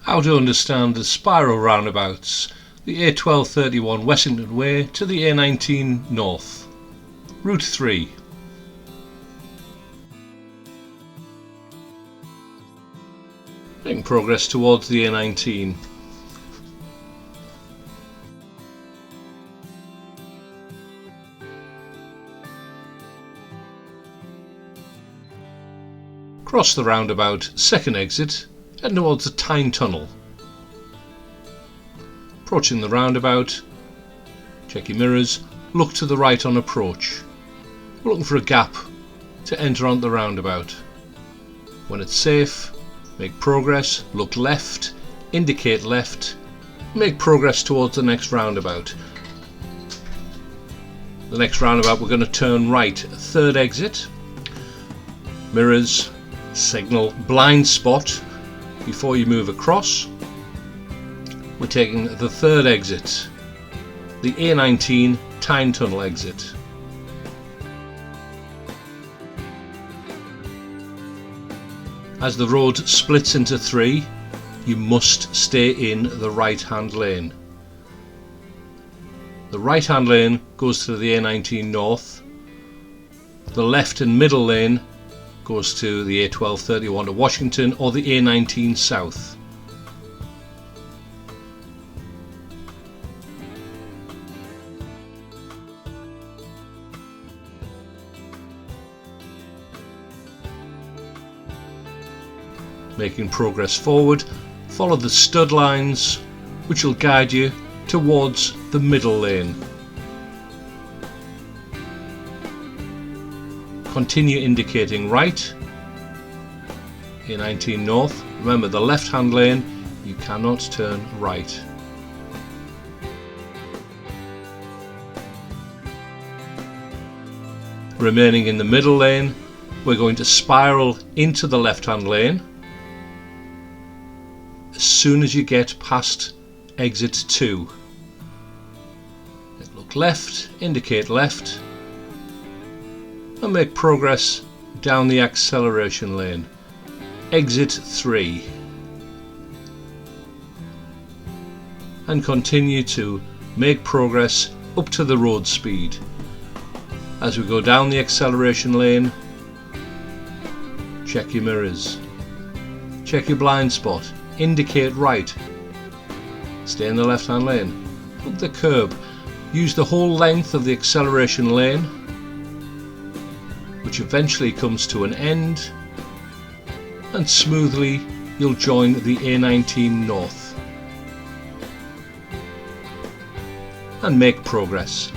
How to understand the spiral roundabouts, the A1231 Wessington Way to the A19 North. Route 3. Making progress towards the A19. Cross the roundabout, second exit, head towards the Tyne Tunnel. Approaching the roundabout, check your mirrors, look to the right on approach. We're looking for a gap to enter onto the roundabout. When it's safe, make progress, look left, indicate left, make progress towards the next roundabout. The next roundabout we're going to turn right, third exit, mirrors, signal blind spot before you move across. We're taking the third exit, the A19 Tyne Tunnel exit. As the road splits into three, you must stay in the right hand lane. The right hand lane goes to the A19 North, the left and middle lane goes to the A1231 to Washington or the A19 South. Making progress forward, follow the stud lines which will guide you towards the middle lane. Continue indicating right, A19 North. Remember, the left hand lane, you cannot turn right. Remaining in the middle lane, we're going to spiral into the left hand lane. As soon as you get past exit 2, look left, indicate left, and make progress down the acceleration lane. Exit 3. And continue to make progress up to the road speed. As we go down the acceleration lane, check your mirrors, check your blind spot, indicate right, stay in the left hand lane, look the curb, use the whole length of the acceleration lane, which eventually comes to an end, and smoothly you'll join the A19 North and make progress.